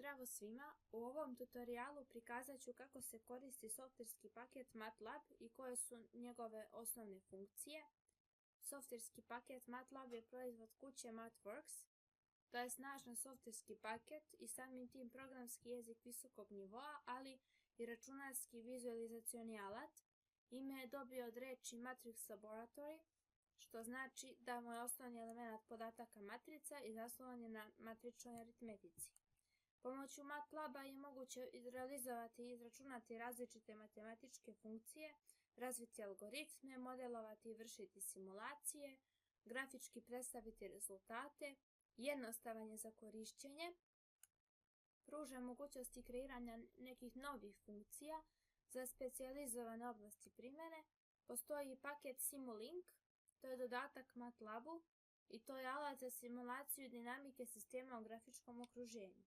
Zdravo svima! U ovom tutorijalu prikazat ću kako se koristi softverski paket MATLAB i koje su njegove osnovne funkcije. Softverski paket MATLAB je proizvod kuće MathWorks. To je snažan softverski paket i samim tim programski jezik visokog nivoa, ali i računarski vizualizacioni alat. Ime je dobio od reči Matrix Laboratory, što znači da mu je osnovni element podataka matrica i zasnovan je na matričnoj aritmetici. Pomoću MATLAB-a je moguće realizovati i izračunati različite matematičke funkcije, razviti algoritme, modelovati i vršiti simulacije, grafički predstaviti rezultate, jednostavan je za korišćenje, pruža mogućnosti kreiranja nekih novih funkcija za specijalizovane oblasti primjene. Postoji i paket Simulink, to je dodatak MATLAB-u i to je alat za simulaciju dinamike sistema u grafičkom okruženju.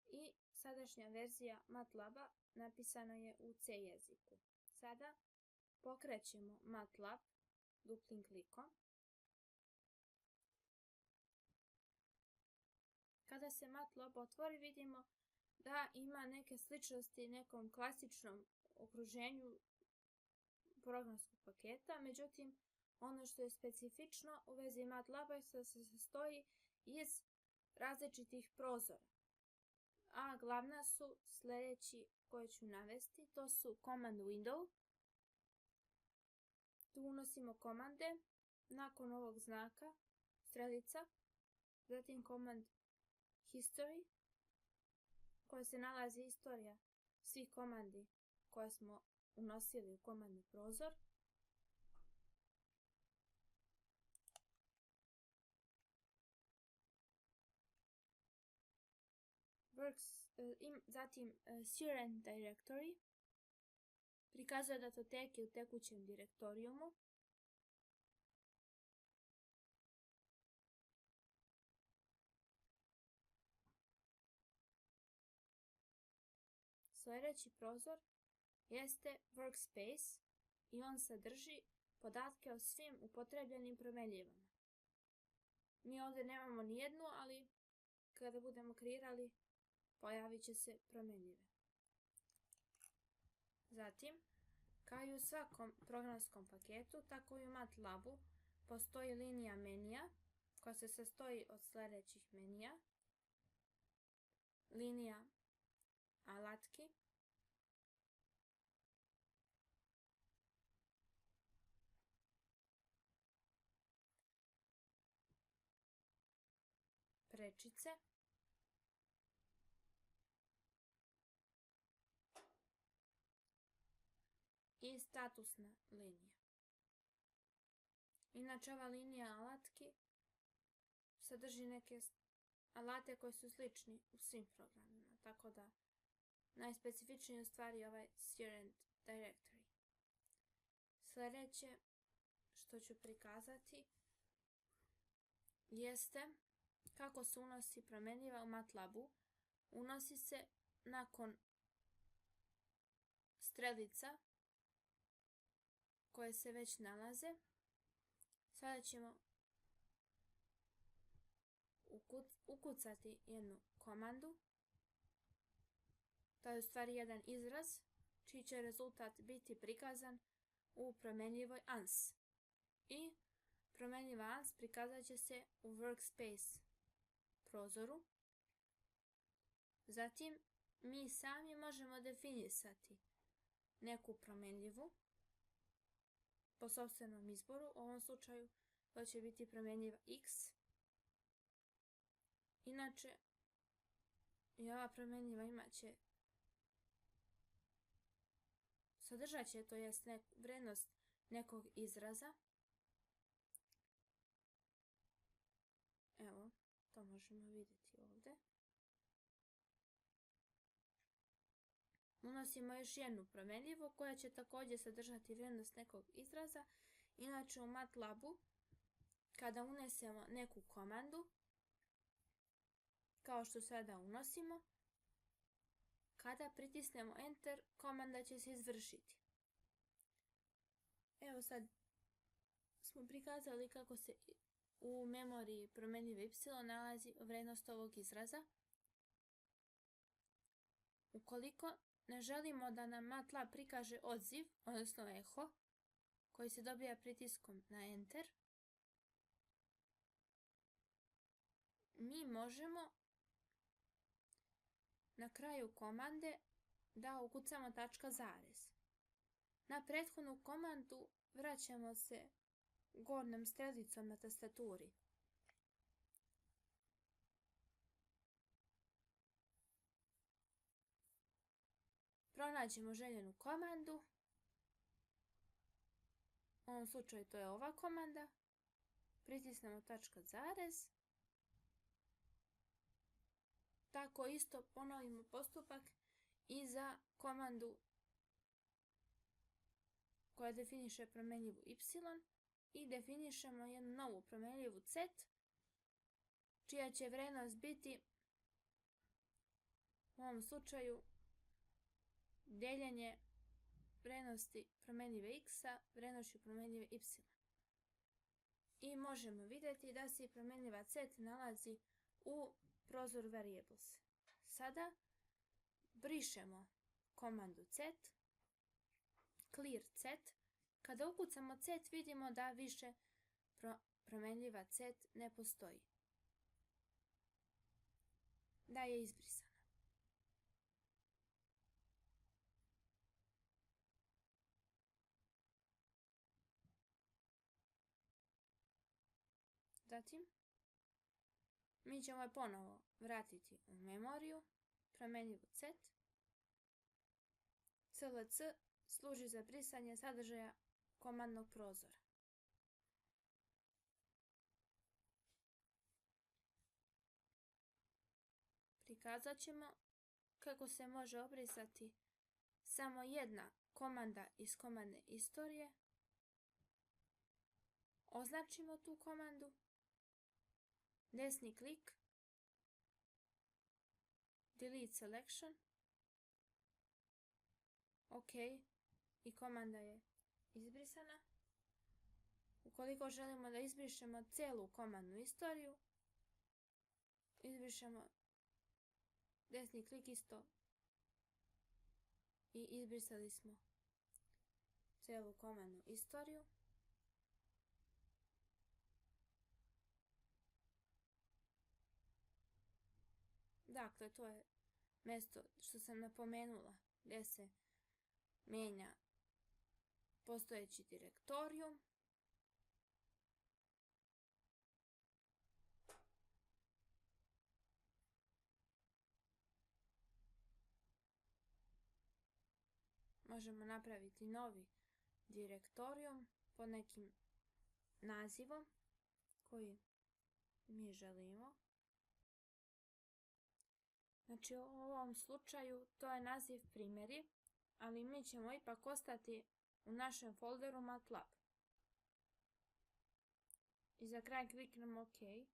I sadašnja verzija MATLAB-a napisana je u C jeziku. Sada pokrećemo MATLAB duplim klikom. Kada se MATLAB otvori, vidimo da ima neke sličnosti nekom klasičnom okruženju programskog paketa, međutim, ono što je specifično u vezi MATLAB-a je da se sastoji iz različitih prozora. A glavna su sljedeći koje ću navesti, to su Command Window. Tu unosimo komande, nakon ovog znaka, strelica, zatim Command History, koja se nalazi istorija svih komandi koje smo unosili u komandni prozor. Zatim Current Directory, prikazuje datoteke u tekućem direktorijumu. Sljedeći prozor jeste Workspace i on sadrži podatke o svim upotrebljenim promenljivama. Mi ovdje nemamo nijednu, ali kada budemo kreirali, pojavit će se promenljive. Zatim, kao i u svakom programskom paketu, tako i u MATLAB-u postoji linija menija koja se sastoji od sljedećih menija. Linija alatki, prečice, i statusna linija. Inače, ova linija alatki sadrži neke alate koji su slični u svim programima, tako da najspecifičniji u stvari ovaj Current Directory. Sljedeće što ću prikazati jeste kako se unosi promenljiva u MATLAB-u. Unosi se nakon strelica koje se već nalaze. Sada ćemo ukucati jednu komandu. To je u stvari jedan izraz čiji će rezultat biti prikazan u promenljivoj ANS. I promenljiva ANS prikazat će se u Workspace prozoru. Zatim mi sami možemo definisati neku promenljivu po sopstvenom izboru. U ovom slučaju to će biti promenljiva x. Inače, i ova promenljiva sadržat će, to jest vrednost nekog izraza. Evo, to možemo vidjeti ovdje. Unosimo još jednu promenljivu koja će također sadržati vrijednost nekog izraza. Inače, u MATLAB-u kada unesemo neku komandu, kao što sada unosimo, kada pritisnemo Enter, komanda će se izvršiti. Evo sad smo prikazali kako se u memoriji promjenjive y nalazi vrijednost ovog izraza. Ukoliko ne želimo da nam MATLAB prikaže odziv, odnosno eho, koji se dobija pritiskom na Enter, mi možemo na kraju komande da ukucamo tačka zarez. Na prethodnu komandu vraćamo se gornjom strelicom na tastaturi. Pronađemo željenu komandu. U ovom slučaju to je ova komanda. Pritisnemo tačka zarez. Tako isto ponovimo postupak i za komandu koja definiše promjenjivu y i definišemo jednu novu promjenjivu z, čija će vrijednost biti u ovom slučaju dijeljenje vrijednosti promjenjive x-a vrijednošću promjenjive y. I možemo vidjeti da se promjenjiva z nalazi u prozoru variables. Sada brišemo komandu z, clear z. Kada ukucamo z vidimo da više promjenjiva z ne postoji. Da je izbrisana. Zatim, mi ćemo je ponovo vratiti u memoriju, promjenjivu z. CLC služi za brisanje sadržaja komandnog prozora. Prikazat ćemo kako se može obrisati samo jedna komanda iz komandne istorije. Označimo tu komandu, desni klik, delete selection, OK, i komanda je izbrisana. Ukoliko želimo da izbrišemo cijelu komandnu istoriju, izbrišemo desni klik isto i izbrisali smo cijelu komandnu istoriju. Dakle, to je mjesto što sam napomenula gdje se mijenja postojeći direktorijum. Možemo napraviti novi direktorijum pod nekim nazivom koji mi želimo. Znači u ovom slučaju to je naziv primjeri, ali mi ćemo ipak ostati u našem folderu MATLAB. I za kraj kliknemo OK.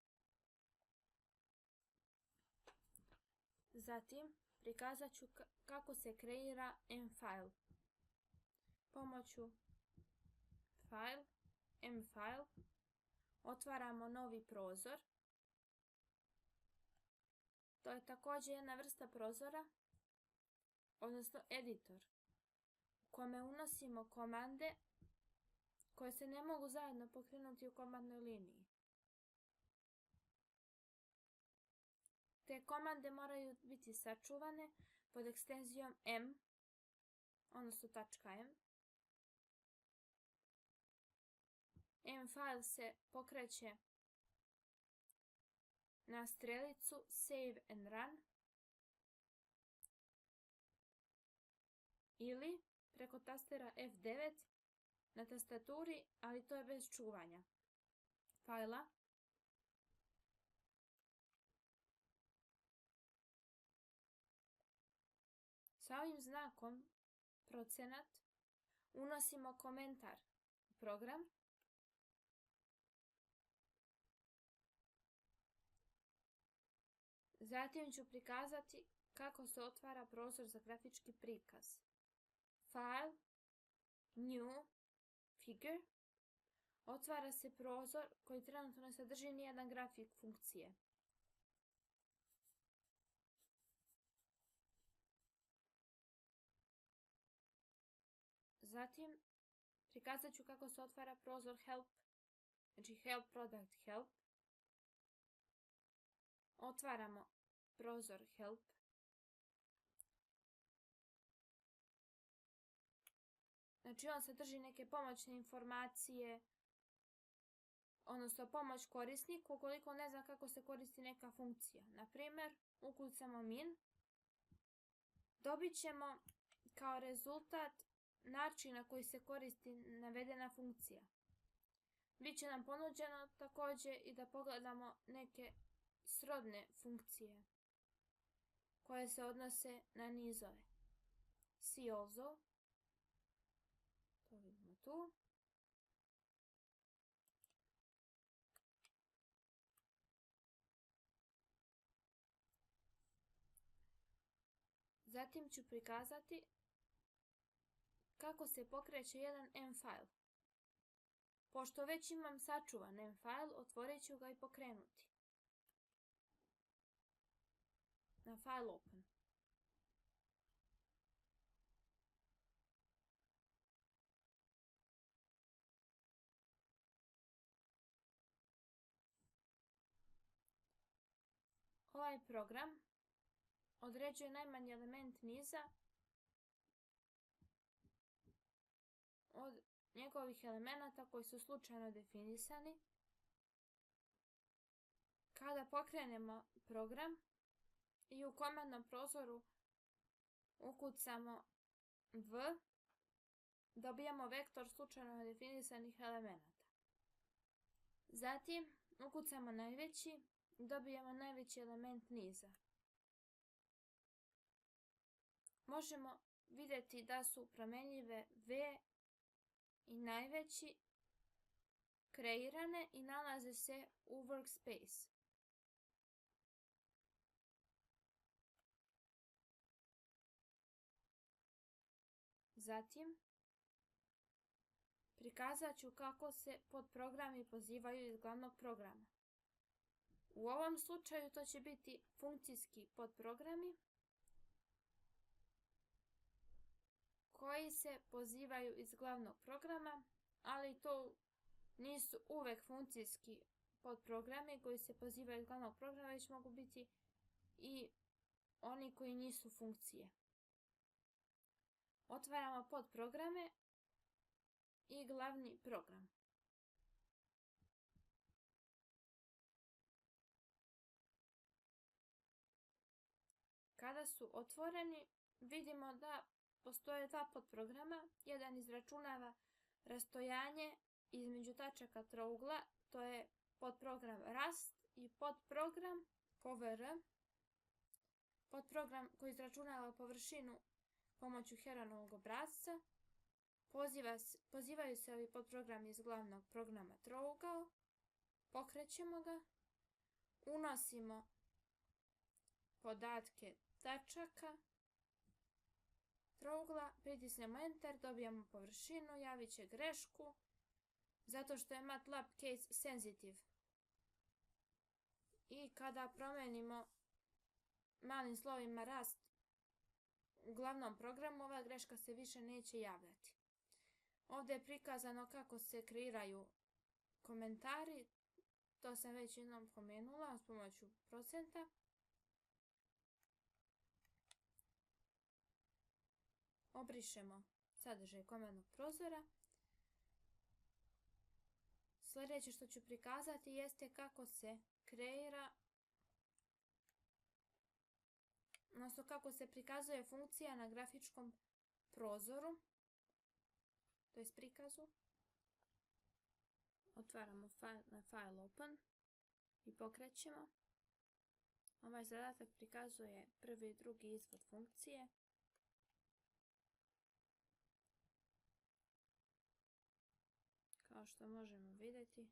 Zatim prikazat ću kako se kreira mfile. Pomoću file, mfile, otvaramo novi prozor. To je također jedna vrsta prozora, odnosno editor, u kome unosimo komande koje se ne mogu zajedno pokrenuti u komandnoj liniji. Te komande moraju biti sačuvane pod ekstenzijom m, odnosno .m. Mfile se pokreće na strelicu Save and Run ili preko tastera F9 na tastaturi, ali to je bez čuvanja fajla. Sa ovim znakom procenat unosimo komentar u program. Zatim ću prikazati kako se otvara prozor za grafički prikaz. File, New, Figure. Otvara se prozor koji trenutno ne sadrži nijedan grafik funkcije. Zatim prikazat ću kako se otvara prozor help, znači help product help. Otvaramo prozor help. Znači on sadrži neke pomoćne informacije, odnosno pomoć korisniku ukoliko ne zna kako se koristi neka funkcija. Na primjer, ukucamo min, dobit ćemo kao rezultat način na koji se koristi navedena funkcija. Biće nam ponuđeno također i da pogledamo neke srodne funkcije koje se odnose na nizove. See also, to vidimo tu. Zatim ću prikazati kako se pokreće jedan M-file. Pošto već imam sačuvan M-file, otvorit ću ga i pokrenuti. Na file open. Ovaj program određuje najmanji element niza od njegovih elemenata koji su slučajno definisani. Kada pokrenemo program i u komandnom prozoru ukucamo v, dobijamo vektor slučajno definisanih elemenata. Zatim ukucamo najveći i dobijemo najveći element niza. Možemo vidjeti da su promenljive v i najveći kreirane i nalaze se u workspace. Zatim prikazat ću kako se podprogrami pozivaju iz glavnog programa. U ovom slučaju to će biti funkcijski podprogrami koji se pozivaju iz glavnog programa, ali to nisu uvek funkcijski podprogrami koji se pozivaju iz glavnog programa, već mogu biti i oni koji nisu funkcije. Otvaramo podprograme i glavni program. Kada su otvoreni, vidimo da postoje dva podprograma. Jedan izračunava rastojanje između tačaka trougla, to je podprogram rast, i podprogram cover, podprogram koji izračunava površinu pomoću Heronovog obrasca. Pozivaju se ovi podprogrami iz glavnog programa trougao. Pokrećemo ga, unosimo podatke tačaka trougla, pritisnemo enter, dobijamo površinu, javit će grešku zato što je MATLAB case sensitive. I kada promenimo malim slovima rast u glavnom programu, ova greška se više neće javljati. Ovdje je prikazano kako se kreiraju komentari, to sam već jednom pomenula s pomoću procenta. Obrišemo sadržaj komandnog prozora. Sljedeće što ću prikazati jeste kako se kreira, odnosno kako se prikazuje funkcija na grafičkom prozoru, to jest prikazu. Otvaramo na file open i pokrećemo. Ovaj zadatak prikazuje prvi i drugi izvod funkcije. Kao što možemo vidjeti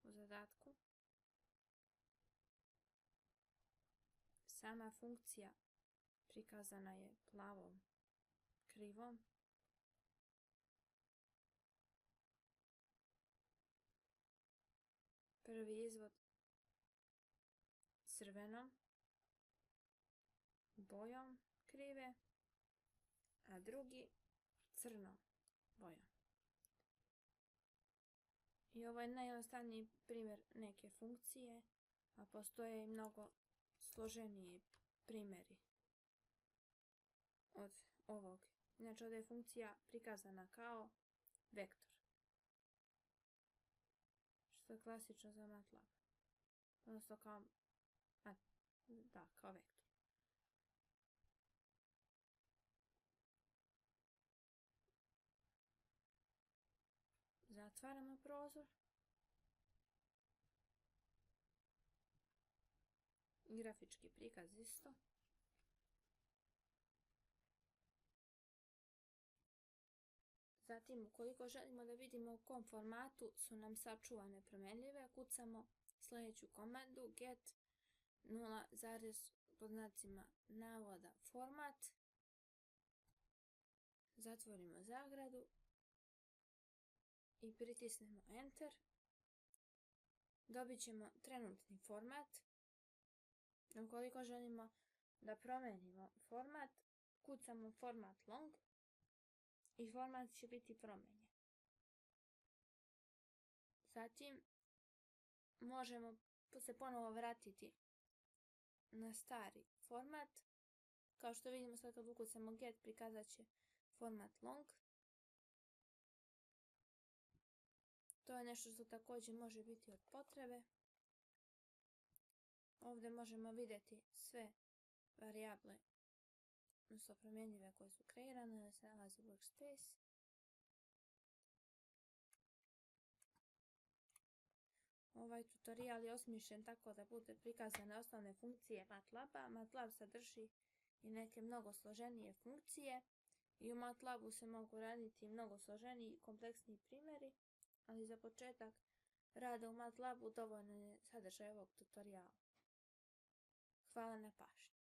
u zadatku, sama funkcija prikazana je plavom krivom. Prvi izvod crvenom bojom krive, a drugi crnom bojom. I ovo je najjednostavniji primjer neke funkcije, a postoje i mnogo složeniji primjeri od ovog. Inače, ovdje je funkcija prikazana kao vektor, što je klasično za MATLAB. Odnosno kao vektor. Zatvaramo prozor. Grafički prikaz isto. Zatim, ukoliko želimo da vidimo u kom formatu su nam sačuvane promjenljive, kucamo sljedeću komandu get 0,navoda format. Zatvorimo zagradu i pritisnemo Enter. Dobit ćemo trenutni format. Ukoliko želimo da promijenimo format, kucamo format long i format će biti promijenjen. Zatim možemo se ponovo vratiti na stari format. Kao što vidimo, sad kad ukucamo get, prikazat će format long. To je nešto što također može biti od potrebe. Ovdje možemo vidjeti sve varijable, odnosno promjenljive koje su kreirane, da se nalazi workspace. Ovaj tutorial je osmišljen tako da bude prikazane osnovne funkcije MATLAB-a. MATLAB sadrži i neke mnogo složenije funkcije i u MATLAB-u se mogu raditi mnogo složeniji i kompleksniji primjeri, ali za početak rada u MATLAB-u dovoljno je sadržaj ovog tutoriala. Hvala na pažnji.